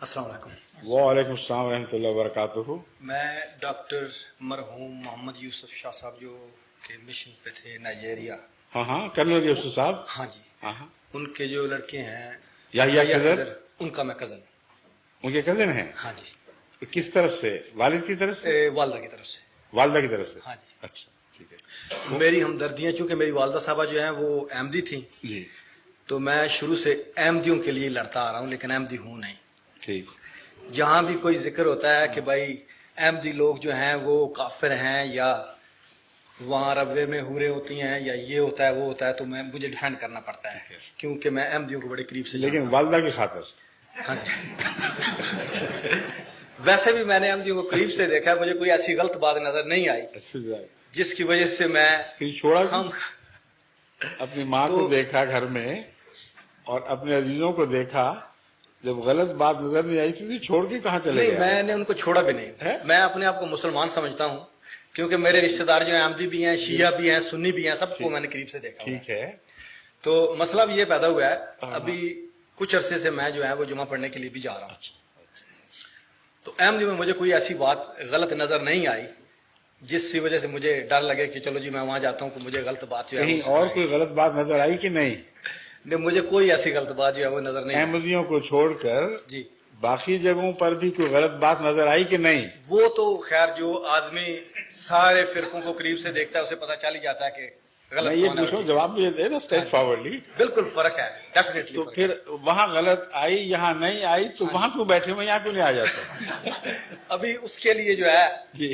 السلام علیکم. وعلیکم السلام ورحمۃ اللہ وبرکاتہ. میں ڈاکٹر مرحوم محمد یوسف شاہ صاحب جو کہ مشن پہ تھے نائجیریا. ہاں کرنل یوسف صاحب. ہاں جی. ہاں ان کے جو لڑکے ہیں یحییٰ خضر، ان کا میں کزن. ان کے کزن ہیں. ہاں جی. کس طرف سے؟ والد کی طرف سے؟ والدہ کی طرف سے. والدہ کی طرف سے. ہاں جی. اچھا ٹھیک ہے. میری ہمدردیاں چونکہ میری والدہ صاحبہ جو ہیں وہ احمدی تھیں جی تو میں شروع سے احمدیوں کے لیے لڑتا آ رہا ہوں، لیکن احمدی ہوں نہیں. ٹھیک. جہاں بھی کوئی ذکر ہوتا ہے کہ بھائی احمدی لوگ جو ہیں وہ کافر ہیں یا وہاں روے میں حوریں ہوتی ہیں یا یہ ہوتا ہے وہ ہوتا ہے، تو مجھے ڈیفینڈ کرنا پڑتا ہے کیونکہ میں احمدیوں کو بڑے قریب سے لیکن والدہ کی خاطر. ہاں جی. ویسے بھی میں نے احمدیوں کو قریب سے دیکھا، مجھے کوئی ایسی غلط بات نظر نہیں آئی جس کی وجہ سے میں چھوڑا. اپنی ماں کو دیکھا گھر میں اور اپنے عزیزوں کو دیکھا، جب غلط بات نظر نہیں آئی تھی چھوڑ کے کہاں چلے گئے؟ نہیں، میں نے ان کو چھوڑا بھی نہیں. میں اپنے آپ کو مسلمان سمجھتا ہوں کیونکہ میرے رشتہ دار جو ہیں احمدی بھی ہیں، شیعہ بھی ہیں، سنی بھی ہیں، سب کو میں نے قریب سے دیکھا. ٹھیک ہے. تو مسئلہ بھی یہ پیدا ہوا ہے، ابھی کچھ عرصے سے میں جو ہے وہ جمعہ پڑھنے کے لیے بھی جا رہا ہوں. تو احمدی میں مجھے کوئی ایسی بات غلط نظر نہیں آئی جس کی وجہ سے مجھے ڈر لگے کہ چلو جی میں وہاں جاتا ہوں کہ مجھے غلط بات جو ہے. کہیں اور کوئی غلط بات نظر آئی کہ نہیں؟ نہیں، مجھے کوئی ایسی غلط بات جو ہے وہ نظر نہیں آئی. احمدیوں کو چھوڑ کر جی باقی جگہوں پر بھی کوئی غلط بات نظر آئی کہ نہیں؟ وہ تو خیر جو آدمی سارے فرقوں کو قریب سے دیکھتا ہے اسے پتہ چل ہی جاتا ہے کہ غلط یہ کون ہے. پوچھو، جواب بھی دے نا اسٹریٹ فارورڈلی. بالکل فرق ہے، ڈیفینیٹلی. تو پھر وہاں غلط آئی یہاں نہیں آئی تو وہاں کیوں بیٹھے ہوئے، یہاں کیوں نہیں آ جاتا؟ ابھی اس کے لیے جو ہے جی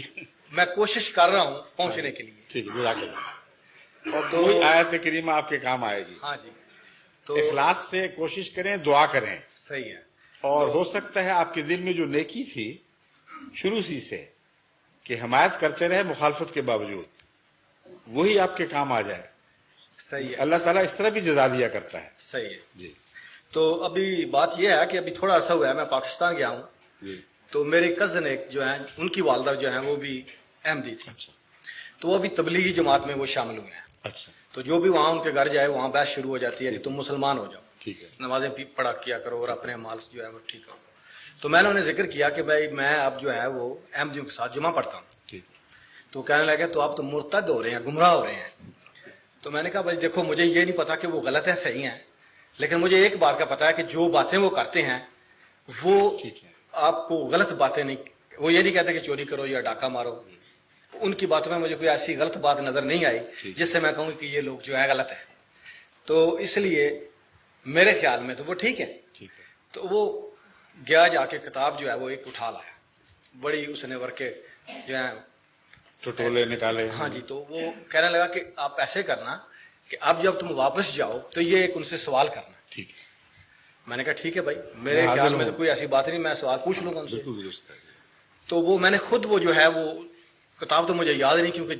میں کوشش کر رہا ہوں پہنچنے کے لیے. ٹھیک ہے، جزاک اللہ. اور کوئی آیت کریمہ آپ کے کام آئے گی. ہاں جی. تو اخلاص سے کوشش کریں، دعا کریں. صحیح ہے. اور ہو سکتا ہے آپ کے دل میں جو نیکی تھی شروع سے کہ حمایت کرتے رہے مخالفت کے باوجود، وہی آپ کے کام آ جائے. صحیح ہے. اللہ تعالیٰ اس طرح بھی جزا دیا کرتا ہے. صحیح ہے. جی تو ابھی بات یہ ہے کہ ابھی تھوڑا عرصہ ہوا ہے میں پاکستان گیا ہوں. جی. تو میرے کزن ایک جو ہیں ان کی والدہ جو ہیں وہ بھی احمدی تھی. اچھا. تو وہ ابھی تبلیغی جماعت میں وہ شامل ہوئے ہیں. اچھا. تو جو بھی وہاں ان کے گھر جائے وہاں بحث شروع ہو جاتی ہے کہ تم مسلمان ہو جاؤ، ٹھیک ہے. نمازیں پڑھا کیا کرو اور اپنے مال جو ہے وہ ٹھیک کرو. تو میں نے انہیں ذکر کیا کہ بھائی میں اب جو ہے وہ احمدیوں کے ساتھ جمعہ پڑھتا ہوں. ٹھیک. تو کہنے لگے تو آپ تو مرتد ہو رہے ہیں، گمراہ ہو رہے ہیں. تو میں نے کہا بھائی دیکھو مجھے یہ نہیں پتا کہ وہ غلط ہے صحیح ہیں، لیکن مجھے ایک بات کا پتا ہے کہ جو باتیں وہ کرتے ہیں وہ آپ کو غلط باتیں نہیں، وہ یہ نہیں کہتے کہ چوری کرو یا ڈاکہ مارو. ان کی باتوں میں مجھے کوئی ایسی غلط بات نظر نہیں آئی جس سے میں کہوں کہ یہ لوگ جو ہے غلط ہے. تو اس لیے میرے خیال میں تو وہ ٹھیک ہے. تو وہ گیا جا کے کتاب جو ہے وہ ایک اٹھا لایا، بڑی اس نے ورکے جو ہے ٹٹولے نکالے. ہاں جی. تو وہ کہنے لگا کہ آپ ایسے کرنا کہ اب جب تم واپس جاؤ تو یہ ایک ان سے سوال کرنا. ٹھیک. میں نے کہا ٹھیک ہے بھائی، میرے خیال میں تو کوئی ایسی بات نہیں، میں سوال پوچھ لوں گا ان سے. تو وہ میں نے خود وہ جو ہے وہ کتاب تو مجھے یاد نہیں کیونکہ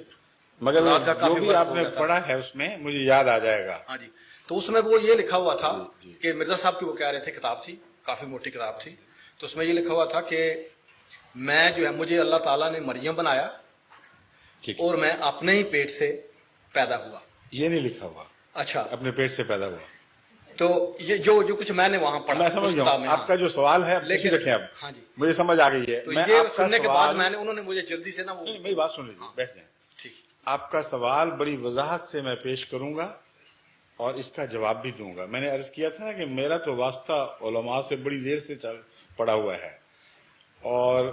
مگر جو بھی آپ نے پڑھا ہے اس میں مجھے یاد آ جائے گا. ہاں جی. تو اس میں وہ یہ لکھا ہوا تھا کہ مرزا صاحب کی وہ کہہ رہے تھے کتاب تھی، کافی موٹی کتاب تھی. تو اس میں یہ لکھا ہوا تھا کہ میں جو ہے مجھے اللہ تعالیٰ نے مریم بنایا اور میں اپنے ہی پیٹ سے پیدا ہوا. یہ نہیں لکھا ہوا. اچھا. اپنے پیٹ سے پیدا ہوا. تو یہ جو کچھ میں نے وہاں پڑھا میں سمجھ گیا ہوں. آپ کا جو سوال ہے لیکن رکھیں اب. ہاں جی. مجھے سمجھ آ گئی ہے. تو یہ سننے کے بعد میں نے انہوں نے مجھے جلدی سے نا وہ میری بات سن لیجیے، بیٹھ جائیں. ٹھیک. آپ کا سوال بڑی وضاحت سے میں پیش کروں گا اور اس کا جواب بھی دوں گا. میں نے عرض کیا تھا کہ میرا تو واسطہ علماء سے بڑی دیر سے پڑا ہوا ہے، اور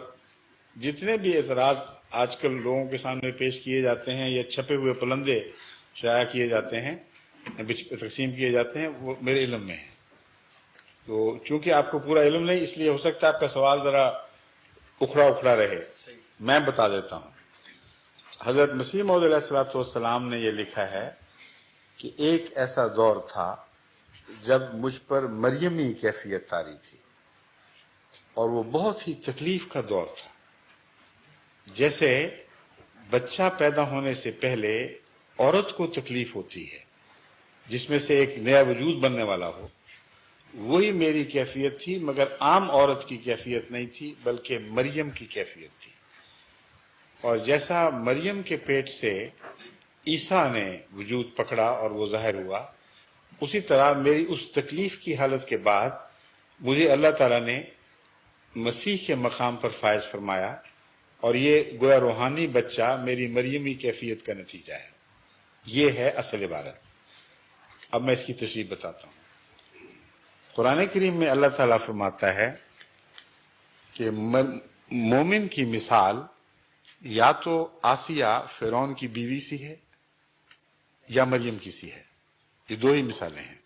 جتنے بھی اعتراض آج کل لوگوں کے سامنے پیش کیے جاتے ہیں یا چھپے ہوئے پلندے شائع کیے جاتے ہیں، تقسیم کیے جاتے ہیں، وہ میرے علم میں ہیں. تو چونکہ آپ کو پورا علم نہیں، اس لیے ہو سکتا ہے آپ کا سوال ذرا اکھڑا رہے. میں بتا دیتا ہوں. حضرت مسیح موعود علیہ الصلوۃ والسلام نے یہ لکھا ہے کہ ایک ایسا دور تھا جب مجھ پر مریمی کیفیت طاری تھی، اور وہ بہت ہی تکلیف کا دور تھا. جیسے بچہ پیدا ہونے سے پہلے عورت کو تکلیف ہوتی ہے جس میں سے ایک نیا وجود بننے والا ہو، وہی میری کیفیت تھی، مگر عام عورت کی کیفیت نہیں تھی بلکہ مریم کی کیفیت تھی. اور جیسا مریم کے پیٹ سے عیسیٰ نے وجود پکڑا اور وہ ظاہر ہوا، اسی طرح میری اس تکلیف کی حالت کے بعد مجھے اللہ تعالیٰ نے مسیح کے مقام پر فائز فرمایا، اور یہ گویا روحانی بچہ میری مریمی کیفیت کا نتیجہ ہے۔ یہ ہے اصل عبادت۔ اب میں اس کی تشریح بتاتا ہوں۔ قرآن کریم میں اللہ تعالیٰ فرماتا ہے کہ مومن کی مثال یا تو آسیہ فرعون کی بیوی سی ہے یا مریم کی سی ہے۔ یہ دو ہی مثالیں ہیں،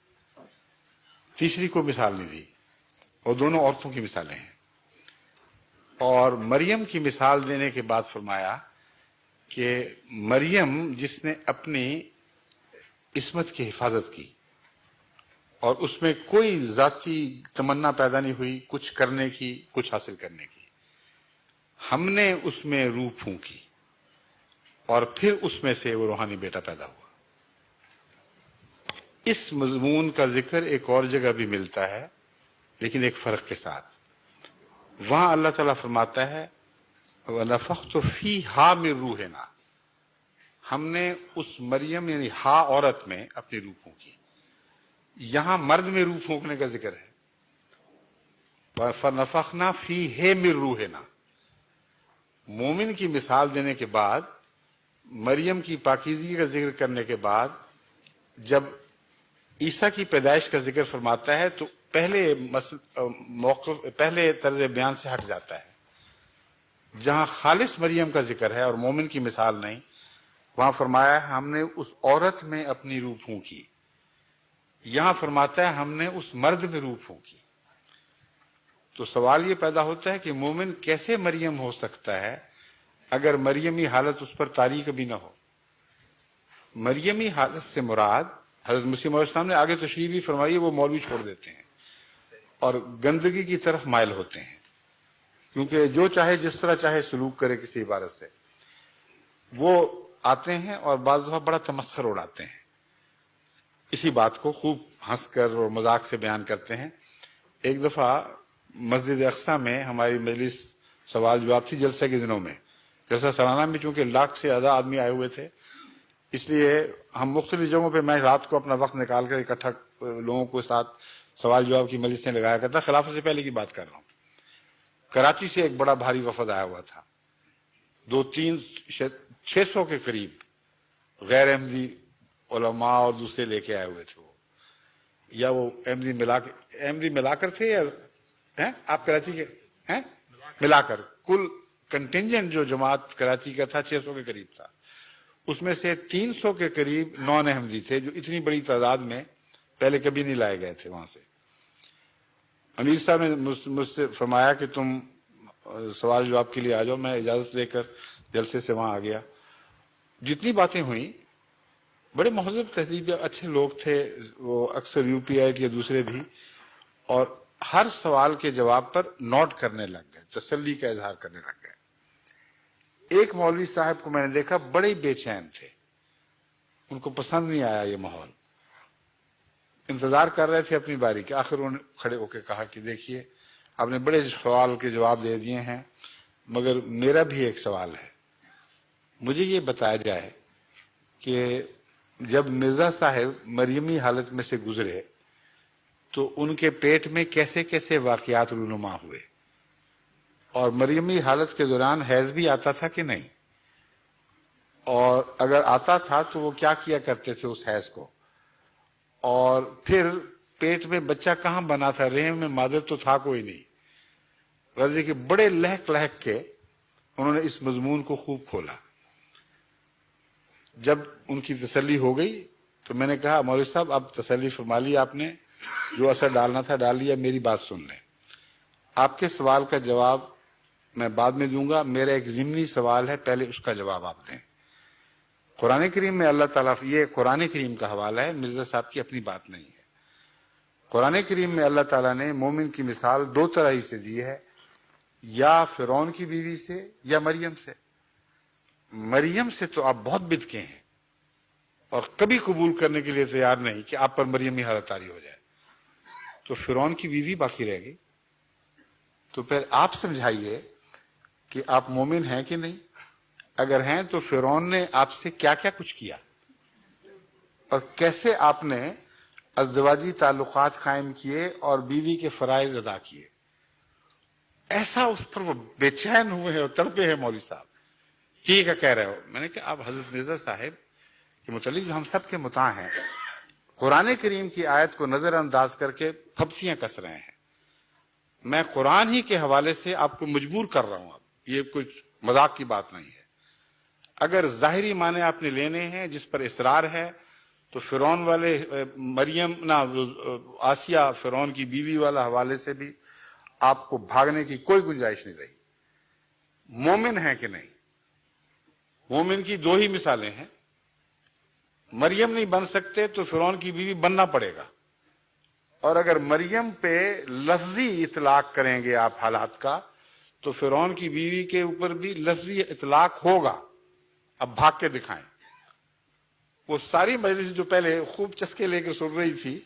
تیسری کو مثال نہیں دی، اور دونوں عورتوں کی مثالیں ہیں۔ اور مریم کی مثال دینے کے بعد فرمایا کہ مریم جس نے اپنی عصمت کی حفاظت کی اور اس میں کوئی ذاتی تمنا پیدا نہیں ہوئی کچھ کرنے کی، کچھ حاصل کرنے کی، ہم نے اس میں روح پھونکی اور پھر اس میں سے وہ روحانی بیٹا پیدا ہوا۔ اس مضمون کا ذکر ایک اور جگہ بھی ملتا ہے، لیکن ایک فرق کے ساتھ۔ وہاں اللہ تعالیٰ فرماتا ہے وَنَفَخْتُ فِيهَا مِن رُوحِنَا، ہم نے اس مریم یعنی ہا عورت میں اپنی روح پھونکی۔ یہاں مرد میں روح پھونکنے کا ذکر ہے، فَنَفَخْنَا فِيهِ مِن رُوحِنَا۔ مومن کی مثال دینے کے بعد، مریم کی پاکیزگی کا ذکر کرنے کے بعد، جب عیسیٰ کی پیدائش کا ذکر فرماتا ہے تو پہلے طرز بیان سے ہٹ جاتا ہے۔ جہاں خالص مریم کا ذکر ہے اور مومن کی مثال نہیں، وہاں فرمایا ہے ہم نے اس عورت میں اپنی روح پھونکی۔ یہاں فرماتا ہے ہم نے اس مرد میں روح پھونکی۔ تو سوال یہ پیدا ہوتا ہے کہ مومن کیسے مریم ہو سکتا ہے اگر مریمی حالت اس پر طاری کبھی نہ ہو؟ مریمی حالت سے مراد حضرت مسیح علیہ السلام نے آگے تشریح بھی فرمائی ہے، وہ مولوی چھوڑ دیتے ہیں اور گندگی کی طرف مائل ہوتے ہیں، کیونکہ جو چاہے جس طرح چاہے سلوک کرے کسی عبارت سے، وہ آتے ہیں اور بعض دفعہ بڑا تمسخر اڑاتے ہیں، اسی بات کو خوب ہنس کر اور مذاق سے بیان کرتے ہیں۔ ایک دفعہ مسجد اقصیٰ میں ہماری مجلس سوال جواب تھی جلسے کے دنوں میں، جلسہ سالانہ میں، چونکہ 1 لاکھ سے زیادہ آدمی آئے ہوئے تھے، اس لیے ہم مختلف جگہوں پہ میں رات کو اپنا وقت نکال کر اکٹھا لوگوں کو ساتھ سوال جواب کی مجلسیں لگایا کرتا۔ خلافت سے پہلے کی بات کر رہا ہوں۔ کراچی سے ایک بڑا بھاری وفد آیا ہوا تھا، 600 کے قریب غیر احمدی علماء اور دوسرے لے کے آئے ہوئے تھے، وہ یا وہ احمدی ملا کر تھے یا آپ کراچی کے ملا کر، کل کنٹینجنٹ جو جماعت کراچی کا تھا 600 کے قریب تھا، اس میں سے 300 کے قریب نان احمدی تھے، جو اتنی بڑی تعداد میں پہلے کبھی نہیں لائے گئے تھے وہاں سے۔ امیر صاحب نے مجھ سے فرمایا کہ تم سوال جواب کے لیے آ جاؤ، میں اجازت لے کر جلسے سے وہاں آ گیا۔ جتنی باتیں ہوئیں، بڑے مہذب تہذیب اچھے لوگ تھے وہ، اکثر یو پی آئی یا دوسرے بھی، اور ہر سوال کے جواب پر نوٹ کرنے لگ گئے، تسلی کا اظہار کرنے لگ گئے۔ ایک مولوی صاحب کو میں نے دیکھا بڑے بے چین تھے، ان کو پسند نہیں آیا یہ ماحول، انتظار کر رہے تھے اپنی باری کے۔ آخر انہوں نے کھڑے ہو کے کہا کہ دیکھیے آپ نے بڑے سوال کے جواب دے دیے ہیں، مگر میرا بھی ایک سوال ہے، مجھے یہ بتایا جائے کہ جب مرزا صاحب مریمی حالت میں سے گزرے تو ان کے پیٹ میں کیسے کیسے واقعات رونما ہوئے، اور مریمی حالت کے دوران حیض بھی آتا تھا کہ نہیں، اور اگر آتا تھا تو وہ کیا کیا کرتے تھے اس حیض کو، اور پھر پیٹ میں بچہ کہاں بنا تھا، رحم میں مادر تو تھا کوئی نہیں۔ غرض کہ بڑے لہک لہک کے انہوں نے اس مضمون کو خوب کھولا۔ جب ان کی تسلی ہو گئی تو میں نے کہا مولوی صاحب اب تسلی فرما لی آپ نے، جو اثر ڈالنا تھا ڈال لیا، میری بات سن لیں۔ آپ کے سوال کا جواب میں بعد میں دوں گا، میرا ایک ضمنی سوال ہے، پہلے اس کا جواب آپ دیں۔ قرآن کریم میں اللہ تعالیٰ، یہ قرآن کریم کا حوالہ ہے، مرزا صاحب کی اپنی بات نہیں ہے۔ قرآن کریم میں اللہ تعالیٰ نے مومن کی مثال 2 طرح ہی سے دی ہے، یا فرعون کی بیوی سے یا مریم سے۔ مریم سے تو آپ بہت بدکے ہیں اور کبھی قبول کرنے کے لیے تیار نہیں کہ آپ پر مریمی حالت طاری ہو جائے، تو فرعون کی بیوی باقی رہ گئی۔ تو پھر آپ سمجھائیے کہ آپ مومن ہیں کہ نہیں؟ اگر ہیں تو فرعون نے آپ سے کیا کیا کچھ کیا، اور کیسے آپ نے ازدواجی تعلقات قائم کیے اور بیوی کے فرائض ادا کیے۔ ایسا اس پر وہ بے چین ہوئے ہیں اور تڑپے ہیں مولوی صاحب، ٹھیک ہے کہہ رہے ہو. میں نے کہا اب حضرت مرزا صاحب کے متعلق جو ہم سب کے مطاع ہیں، قرآن کریم کی آیت کو نظر انداز کر کے پھپتیاں کس رہے ہیں. میں قرآن ہی کے حوالے سے آپ کو مجبور کر رہا ہوں، اب یہ کچھ مذاق کی بات نہیں ہے. اگر ظاہری معنی آپ نے لینے ہیں جس پر اصرار ہے تو فرعون والے آسیہ فرعون کی بیوی والا حوالے سے بھی آپ کو بھاگنے کی کوئی گنجائش نہیں رہی. مومن ہیں کہ نہیں؟ مومن کی دو ہی مثالیں ہیں. مریم نہیں بن سکتے تو فرعون کی بیوی بننا پڑے گا، اور اگر مریم پہ لفظی اطلاق کریں گے آپ حالات کا تو فرعون کی بیوی کے اوپر بھی لفظی اطلاق ہوگا. اب بھاگ کے دکھائیں. وہ ساری مجلس جو پہلے خوب چسکے لے کے سن رہی تھی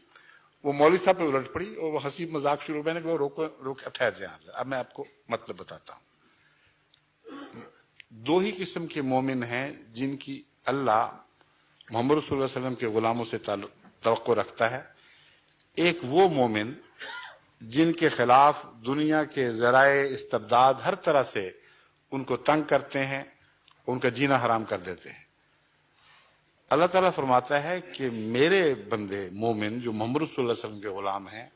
وہ مولوی صاحب پہ الٹ پڑی اور وہ ہنسی مذاق شروع. میں نے کہا روک ٹھہر جائیں آپ. اب میں آپ کو مطلب بتاتا ہوں. دو ہی قسم کے مومن ہیں جن کی اللہ محمد رسول اللہ علیہ وسلم کے غلاموں سے توقع رکھتا ہے. ایک وہ مومن جن کے خلاف دنیا کے ذرائع استبداد ہر طرح سے ان کو تنگ کرتے ہیں، ان کا جینا حرام کر دیتے ہیں. اللہ تعالیٰ فرماتا ہے کہ میرے بندے مومن جو محمد رسول اللہ علیہ وسلم کے غلام ہیں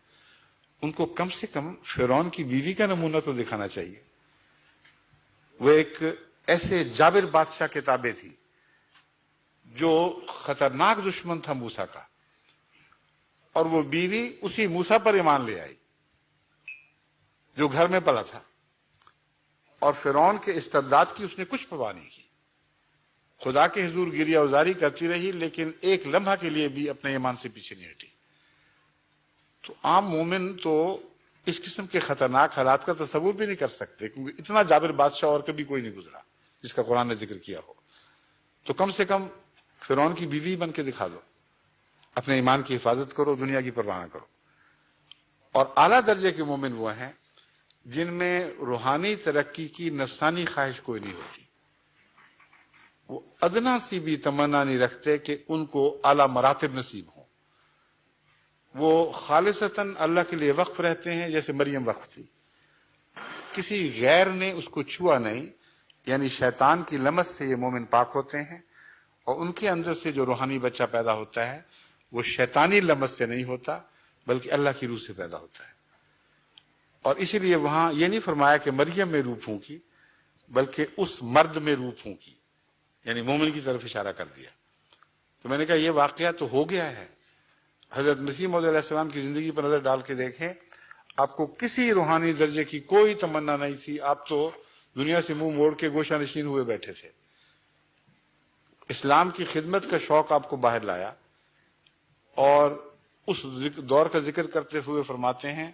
ان کو کم سے کم فرعون کی بیوی کا نمونہ تو دکھانا چاہیے. وہ ایک ایسے جابر بادشاہ کے تابع تھی جو خطرناک دشمن تھا موسیٰ کا، اور وہ بیوی اسی موسیٰ پر ایمان لے آئی جو گھر میں پلا تھا، اور فرعون کے استبداد کی اس نے کچھ پرواہ نہیں کی. خدا کے حضور گریہ ازاری کرتی رہی لیکن ایک لمحہ کے لیے بھی اپنے ایمان سے پیچھے نہیں ہٹی. تو عام مومن تو اس قسم کے خطرناک حالات کا تصور بھی نہیں کر سکتے، کیونکہ اتنا جابر بادشاہ اور کبھی کوئی نہیں گزرا جس کا قرآن نے ذکر کیا ہو. تو کم سے کم فرعون کی بیوی بن کے دکھا دو، اپنے ایمان کی حفاظت کرو، دنیا کی پرواہ نہ کرو. اور اعلیٰ درجے کے مومن وہ ہیں جن میں روحانی ترقی کی نفسانی خواہش کوئی نہیں ہوتی. وہ ادنا سی بھی تمنا نہیں رکھتے کہ ان کو اعلیٰ مراتب نصیب ہوں. وہ خالصتاً اللہ کے لیے وقف رہتے ہیں جیسے مریم وقف تھی. کسی غیر نے اس کو چھوا نہیں، یعنی شیطان کی لمس سے یہ مومن پاک ہوتے ہیں، اور ان کے اندر سے جو روحانی بچہ پیدا ہوتا ہے وہ شیطانی لمس سے نہیں ہوتا بلکہ اللہ کی روح سے پیدا ہوتا ہے. اور اسی لیے وہاں یہ نہیں فرمایا کہ مریم میں روح پھونکی بلکہ اس مرد میں روح پھونکی، یعنی مومن کی طرف اشارہ کر دیا. تو میں نے کہا یہ واقعہ تو ہو گیا ہے. حضرت مسیح موعود علیہ السلام کی زندگی پر نظر ڈال کے دیکھیں، آپ کو کسی روحانی درجے کی کوئی تمنا نہیں تھی. آپ تو دنیا سے منہ موڑ کے گوشہ نشین ہوئے بیٹھے تھے. اسلام کی خدمت کا شوق آپ کو باہر لایا، اور اس دور کا ذکر کرتے ہوئے فرماتے ہیں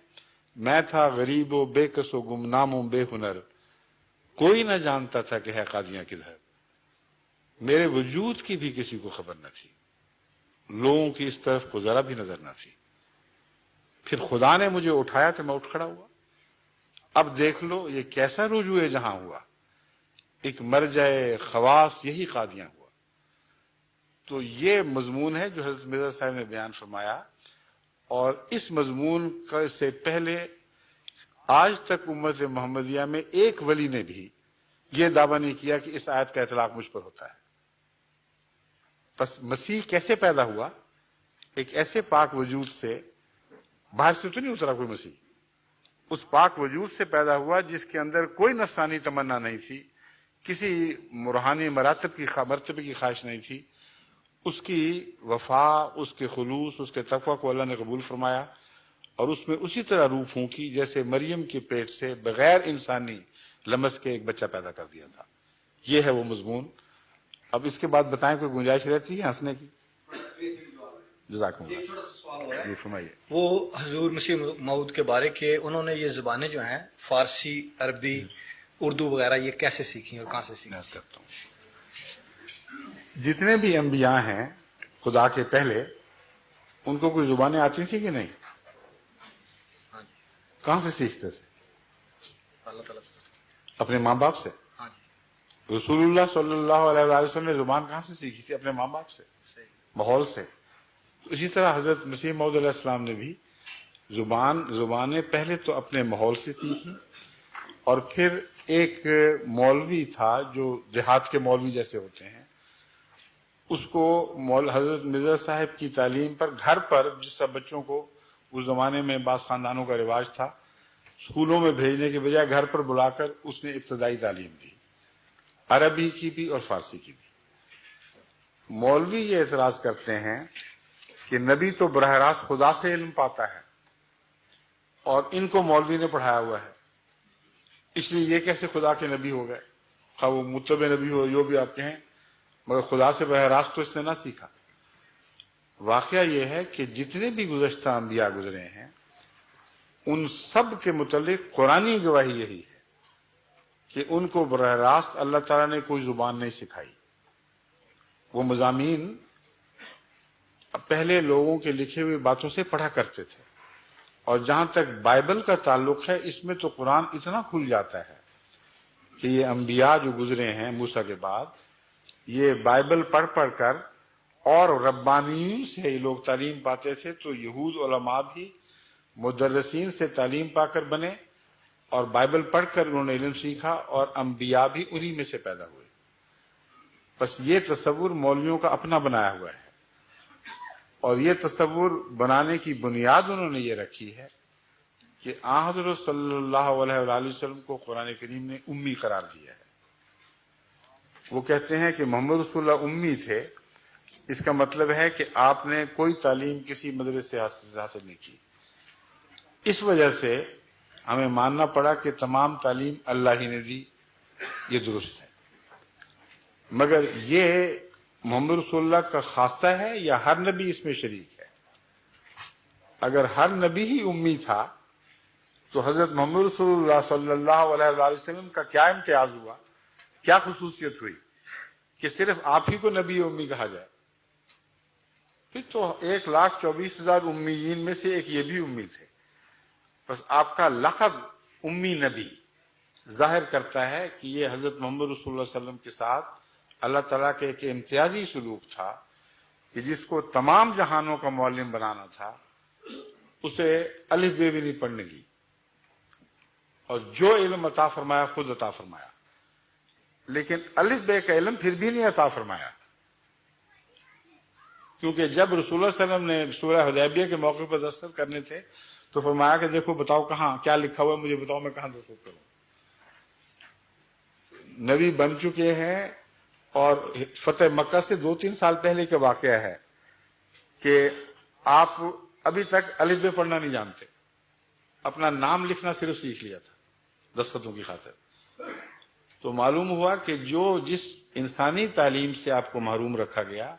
میں تھا غریب و بے کس و گمنام و بے ہنر، کوئی نہ جانتا تھا کہ ہے قادیاں کدھر. میرے وجود کی بھی کسی کو خبر نہ تھی، لوگوں کی اس طرف کو ذرا بھی نظر نہ تھی. پھر خدا نے مجھے اٹھایا تو میں اٹھ کھڑا ہوا. اب دیکھ لو یہ کیسا رجوع جہاں ہوا. ایک مرجع خواص یہی قادیاں ہوا. تو یہ مضمون ہے جو حضرت مرزا صاحب نے بیان فرمایا، اور اس مضمون سے پہلے آج تک امت محمدیہ میں ایک ولی نے بھی یہ دعویٰ نہیں کیا کہ اس آیت کا اطلاق مجھ پر ہوتا ہے. بس مسیح کیسے پیدا ہوا؟ ایک ایسے پاک وجود سے، باہر سے تو نہیں اترا کوئی مسیح، اس پاک وجود سے پیدا ہوا جس کے اندر کوئی نفسانی تمنا نہیں تھی، کسی روحانی مرتبے کی خواہش نہیں تھی. اس کی وفا، اس کے خلوص، اس کے تقوی کو اللہ نے قبول فرمایا، اور اس میں اسی طرح روح پھونکی جیسے مریم کے پیٹ سے بغیر انسانی لمس کے ایک بچہ پیدا کر دیا تھا. یہ ہے وہ مضمون. اب اس کے بعد بتائیں کوئی گنجائش رہتی ہے ہنسنے کی؟ جزاکم اللہ. یہ فرمائیے. وہ حضور مسیح موعود کے بارے کے انہوں نے یہ زبانیں جو ہیں فارسی، عربی، اردو وغیرہ یہ کیسے سیکھی اور کہاں سے سیکھی؟ کرتا ہوں. جتنے بھی انبیاء ہیں خدا کے پہلے، ان کو کوئی زبانیں آتی تھی کہ نہیں؟ کہاں سے سیکھتے تھے؟ اللہ تعالیٰ سے. اپنے ماں باپ سے. رسول اللہ صلی اللہ علیہ وسلم نے زبان کہاں سے سیکھی تھی؟ اپنے ماں باپ سے، ماحول سے. اسی طرح حضرت مسیح موعود علیہ السلام نے بھی زبانیں پہلے تو اپنے ماحول سے سیکھی، اور پھر ایک مولوی تھا جو دیہات کے مولوی جیسے ہوتے ہیں، اس کو حضرت مرزا صاحب کی تعلیم پر گھر پر، جس طرح بچوں کو اس زمانے میں بعض خاندانوں کا رواج تھا، اسکولوں میں بھیجنے کے بجائے گھر پر بلا کر اس نے ابتدائی تعلیم دی، عربی کی بھی اور فارسی کی بھی۔ مولوی یہ اعتراض کرتے ہیں کہ نبی تو براہ راست خدا سے علم پاتا ہے اور ان کو مولوی نے پڑھایا ہوا ہے، اس لیے یہ کیسے خدا کے نبی ہو گئے، خواہ وہ متبع نبی ہو جو بھی آپ کہیں، مگر خدا سے براہ راست تو اس نے نہ سیکھا۔ واقعہ یہ ہے کہ جتنے بھی گزشتہ انبیاء گزرے ہیں ان سب کے متعلق قرآنی گواہی یہی ہے کہ ان کو براہ راست اللہ تعالیٰ نے کوئی زبان نہیں سکھائی، وہ مضامین پہلے لوگوں کے لکھے ہوئے باتوں سے پڑھا کرتے تھے۔ اور جہاں تک بائبل کا تعلق ہے، اس میں تو قرآن اتنا کھل جاتا ہے کہ یہ انبیاء جو گزرے ہیں موسیٰ کے بعد، یہ بائبل پڑھ پڑھ کر اور ربانیوں سے یہ لوگ تعلیم پاتے تھے، تو یہود علماء بھی مدرسین سے تعلیم پا کر بنے اور بائبل پڑھ کر انہوں نے علم سیکھا، اور انبیاء بھی انہی میں سے پیدا ہوئے۔ بس یہ تصور مولویوں کا اپنا بنایا ہوا ہے، اور یہ تصور بنانے کی بنیاد انہوں نے یہ رکھی ہے کہ آن حضرت صلی اللہ علیہ وآلہ وسلم کو قرآن کریم نے امی قرار دیا ہے۔ وہ کہتے ہیں کہ محمد رسول اللہ امی تھے، اس کا مطلب ہے کہ آپ نے کوئی تعلیم کسی مدرسے سے حاصل نہیں کی۔ اس وجہ سے ہمیں ماننا پڑا کہ تمام تعلیم اللہ ہی نے دی، یہ درست ہے۔ مگر یہ محمد رسول اللہ کا خاصہ ہے یا ہر نبی اس میں شریک ہے؟ اگر ہر نبی ہی امی تھا تو حضرت محمد رسول اللہ صلی اللہ علیہ وآلہ وسلم کا کیا امتیاز ہوا، کیا خصوصیت ہوئی کہ صرف آپ ہی کو نبی امی کہا جائے؟ پھر تو 1,24,000 امیین میں سے ایک یہ بھی امی تھے۔ بس آپ کا لقب امی نبی ظاہر کرتا ہے کہ یہ حضرت محمد رسول اللہ صلی اللہ علیہ وسلم کے ساتھ اللہ تعالیٰ کے ایک امتیازی سلوک تھا کہ جس کو تمام جہانوں کا معلم بنانا تھا، اسے الف بے بھی نہیں پڑھنے دی، اور جو علم عطا فرمایا خود عطا فرمایا، لیکن الف بے کا علم پھر بھی نہیں عطا فرمایا، کیونکہ جب رسول اللہ صلی اللہ علیہ وسلم نے سورہ حدیبیہ کے موقع پر دستخط کرنے تھے تو فرمایا کہ دیکھو بتاؤ کہاں کیا لکھا ہوا ہے، مجھے بتاؤ میں کہاں دستخط کروں۔ نبی بن چکے ہیں، اور فتح مکہ سے 2-3 سال پہلے کا واقعہ ہے کہ آپ ابھی تک الف بے پڑھنا نہیں جانتے، اپنا نام لکھنا صرف سیکھ لیا تھا دستخطوں کی خاطر۔ تو معلوم ہوا کہ جس انسانی تعلیم سے آپ کو محروم رکھا گیا،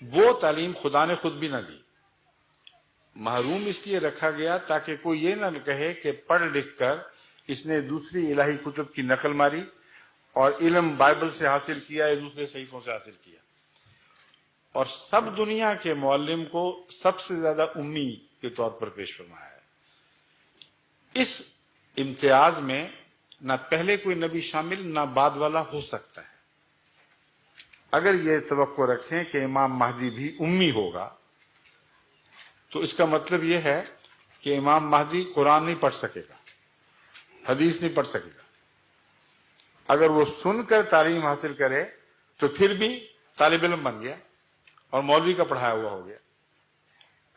وہ تعلیم خدا نے خود بھی نہ دی۔ محروم اس لیے رکھا گیا تاکہ کوئی یہ نہ کہے کہ پڑھ لکھ کر اس نے دوسری الہی کتب کی نقل ماری اور علم بائبل سے حاصل کیا یا دوسرے صحیفوں سے حاصل کیا۔ اور سب دنیا کے معلم کو سب سے زیادہ امی کے طور پر پیش فرمایا ہے۔ اس امتیاز میں نہ پہلے کوئی نبی شامل نہ بعد والا ہو سکتا ہے۔ اگر یہ توقع رکھیں کہ امام مہدی بھی امی ہوگا تو اس کا مطلب یہ ہے کہ امام مہدی قرآن نہیں پڑھ سکے گا، حدیث نہیں پڑھ سکے گا۔ اگر وہ سن کر تعلیم حاصل کرے تو پھر بھی طالب علم بن گیا اور مولوی کا پڑھایا ہوا ہو گیا۔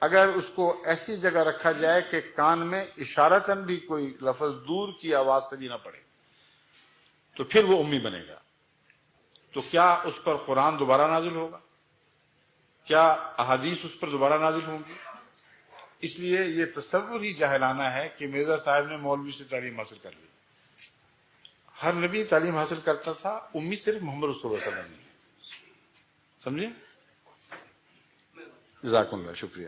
اگر اس کو ایسی جگہ رکھا جائے کہ کان میں اشارتاً بھی کوئی لفظ دور کی آواز سے بھی نہ پڑے تو پھر وہ امی بنے گا۔ تو کیا اس پر قرآن دوبارہ نازل ہوگا؟ کیا احادیث اس پر دوبارہ نازل ہوں گی؟ اس لیے یہ تصور ہی جاہلانہ ہے کہ مرزا صاحب نے مولوی سے تعلیم حاصل کر لی۔ ہر نبی تعلیم حاصل کرتا تھا، امی صرف محمد رسول اللہ صلی اللہ علیہ وسلم نہیں ہے۔ سمجھے؟ جزاکم اللہ، شکریہ۔